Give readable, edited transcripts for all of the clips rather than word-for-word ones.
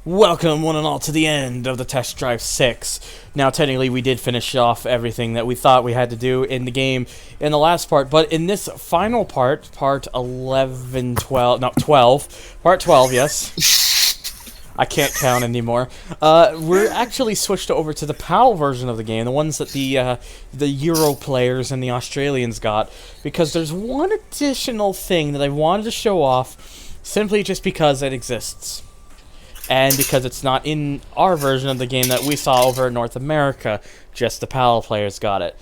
Welcome, one and all, to the end of the Test Drive 6. Now, technically, we did finish off everything that we thought we had to do in the game in the last part, but in this final part, part 11, 12, no, 12, part 12, yes. I can't count anymore. We're actually switched over to the PAL version of the game, the ones that the Euro players and the Australians got, because there's one additional thing that I wanted to show off, simply just because it exists. And because it's not in our version of the game that we saw over in North America, just the PAL players got it.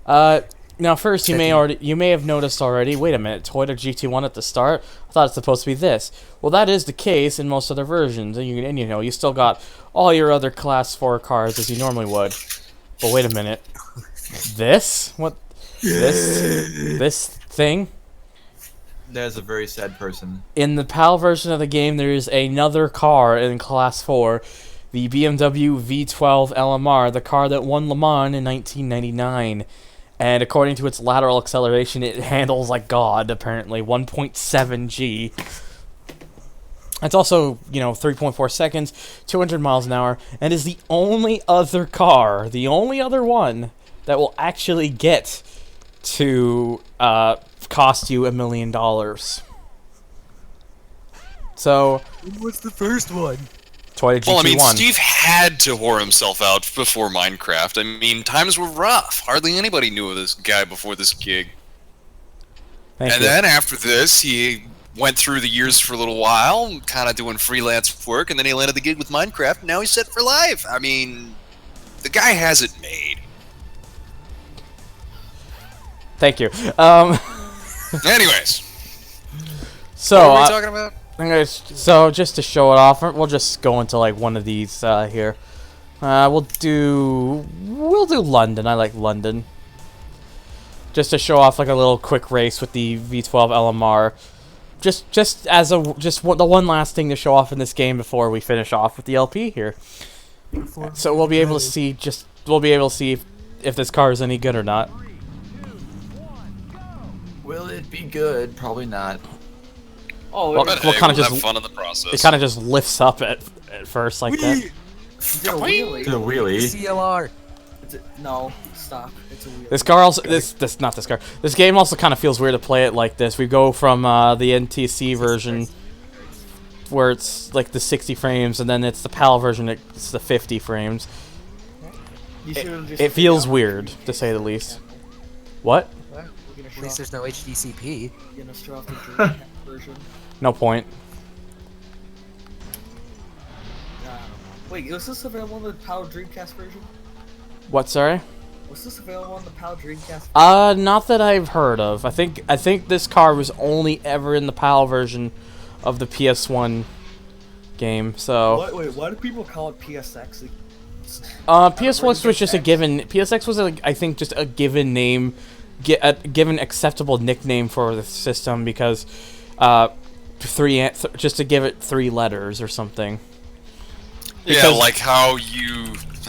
Now, first, you may have noticed already. Wait a minute, Toyota GT1 at the start. I thought it's supposed to be this. Well, that is the case in most other versions, and you know, you still got all your other Class 4 cars as you normally would. But wait a minute, this what? This thing? There's a very sad person. In the PAL version of the game, there is another car in Class 4, the BMW V12 LMR, the car that won Le Mans in 1999. And according to its lateral acceleration, it handles like God, apparently, 1.7 G. It's also, 3.4 seconds, 200 miles an hour, and is the only other car, the only other one, that will actually get to, cost you $1 million. So, what's the first one? Toyota GT1. Well, I mean, Steve had to whore himself out before Minecraft. I mean, times were rough. Hardly anybody knew of this guy before this gig. Thank you. Then after this, he went through the years for a little while, kind of doing freelance work, and then he landed the gig with Minecraft, and now he's set for life. I mean, the guy has it made. Thank you. Anyways. So, what are we talking about? So just to show it off, we'll just go into like one of these here. We'll do London. I like London. Just to show off like a little quick race with the V12 LMR. The one last thing to show off in this game before we finish off with the LP here. So we'll be able to see if this car is any good or not. Will it be good? Probably not. Oh, well, hey, kind of we'll just have fun in the process. It kind of just lifts up at first like that. Is it a wheelie? It's a wheelie. CLR. No, stop. It's a wheelie. This car also This game also kind of feels weird to play it like this. We go from the NTC version where it's like the 60 frames, and then it's the PAL version. It's the 50 frames. It feels weird to say the least. What? At least there's no HDCP. No point. Wait, was this available on the PAL Dreamcast version? What, sorry? Was this available on the PAL Dreamcast version? Not that I've heard of. I think this car was only ever in the PAL version of the PS1 game. So. Wait, why do people call it PSX? PS1 was just a given. PSX was, I think, just a given name. A given acceptable nickname for the system because just to give it 3 letters or something. Yeah, like how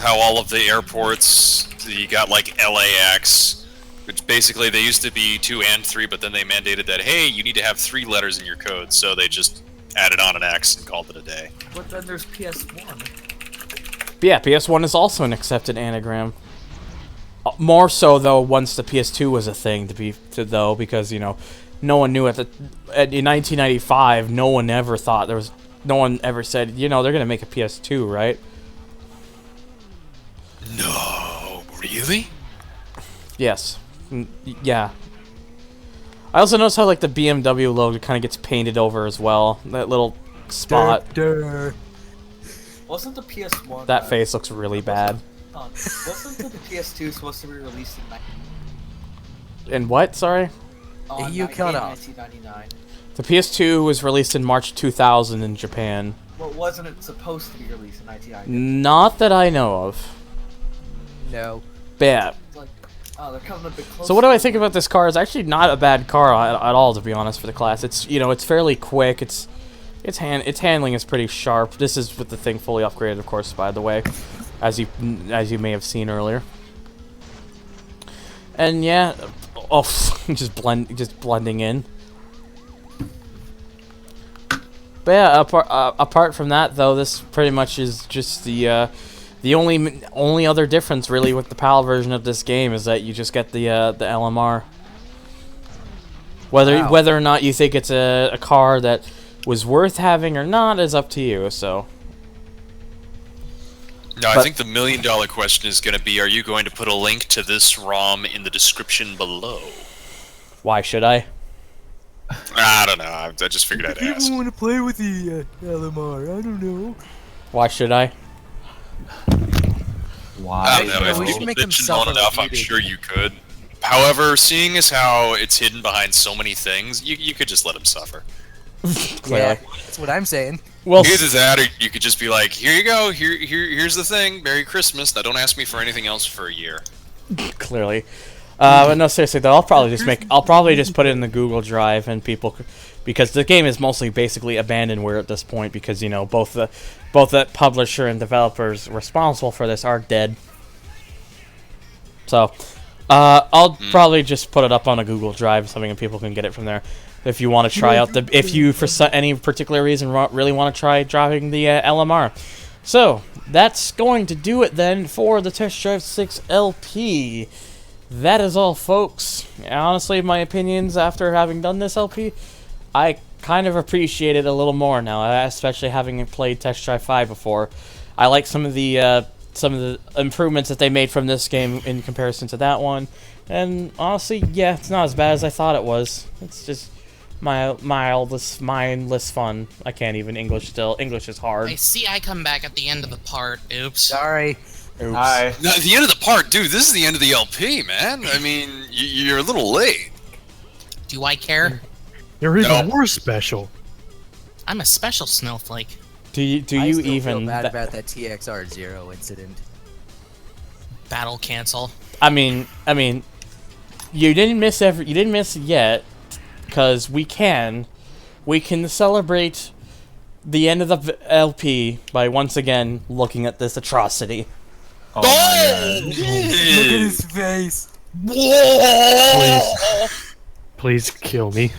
all of the airports, you got like LAX, which basically they used to be 2 and 3, but then they mandated that, hey, you need to have 3 letters in your code, so they just added on an X and called it a day. But then there's PS1. Yeah, PS1 is also an accepted anagram. More so though once the PS2 was a thing because no one knew in 1995 no one ever said they're gonna make a PS2, right? No, really? Yes. Yeah. I also noticed how like the BMW logo kind of gets painted over as well. That little spot. Wasn't the PS1? That face looks really bad. Wasn't the PS2 supposed to be released in In what? Sorry? You cut off. 1999. The PS2 was released in March 2000 in Japan. Well, wasn't it supposed to be released in 1999? Not that I know of. No. Yeah. Like, they're coming a bit closer. So what do I think about this car? It's actually not a bad car at all, to be honest, for the class. It's it's fairly quick. Its handling is pretty sharp. This is with the thing fully upgraded, of course, by the way, as you may have seen earlier. And yeah, just blending in. But yeah, apart from that, though, this pretty much is just the only other difference really with the PAL version of this game is that you just get the LMR. Whether or not you think it's a car that was worth having or not is up to you. So. No, I think the $1 million question is going to be: are you going to put a link to this ROM in the description below? Why should I? I don't know. I just figured I'd ask. I want to play with the LMR. I don't know. Why should I? Why? I don't know. Yeah, If we should people make them bitched suffer on enough, like I'm you did. sure you could. However, seeing as how it's hidden behind so many things, you could just let him suffer. Clearly. Yeah, that's what I'm saying. Well, Either that, or you could just be like, "Here you go. Here's the thing. Merry Christmas. Now don't ask me for anything else for a year." clearly. But no, seriously though, I'll probably just put it in the Google Drive and because the game is mostly basically abandonware at this point because you know both the publisher and developers responsible for this are dead. So, I'll probably just put it up on a Google Drive, something and people can get it from there. If you want to try out if you for any particular reason really want to try driving the LMR. So that's going to do it then for the Test Drive 6 LP. That is all, folks. Honestly, my opinions after having done this LP, I kind of appreciate it a little more now, especially having played Test Drive 5 before. I like some of the improvements that they made from this game in comparison to that one. And honestly, yeah, it's not as bad as I thought it was. It's just mindless fun. I can't even English still. English is hard. I see I come back at the end of the part. Oops. Sorry. Oops. Hi. No, the end of the part, dude. This is the end of the LP, man. I mean, you're a little late. Do I care? You're even No. more special. I'm a special snowflake. Do you I still even? feel bad about that TXR0 incident. Battle cancel. I mean, you didn't miss yet, because we can celebrate the end of the LP by once again looking at this atrocity. Oh my Look at his face. Please kill me.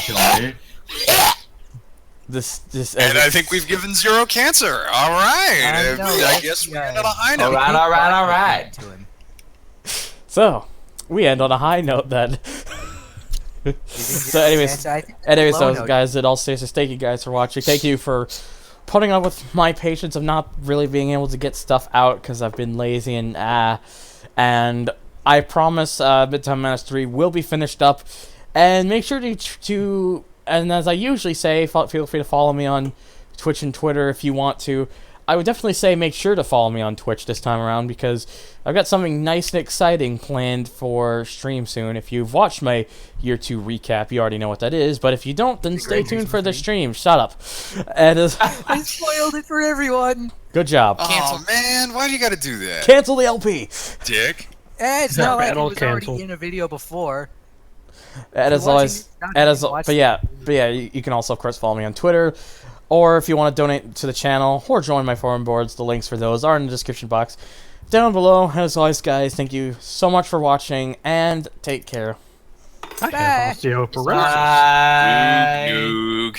god. This And I think we've given zero cancer. All right. know, I guess we end on a high note. Alright. To him. So we end on a high note then. So anyways, low note. guys, it all stays. So thank you guys for watching. Thank you for putting up with my patience of not really being able to get stuff out because I've been lazy and I promise Midtown Madness 3 will be finished up. And make sure to and as I usually say, feel free to follow me on Twitch and Twitter if you want to. I would definitely say make sure to follow me on Twitch this time around because I've got something nice and exciting planned for stream soon. If you've watched my Year 2 recap, you already know what that is. But if you don't, then stay tuned for the stream. Shut up. And I spoiled it for everyone. good job. Oh, man. Why do you got to do that? Cancel the LP. Dick. It's not like it Battle was canceled. already in a video before. And as always, but yeah, you can also of course follow me on Twitter, or if you want to donate to the channel or join my forum boards, the links for those are in the description box down below. And as always, guys, thank you so much for watching and take care. I have osteoporosis. Bye. Noog.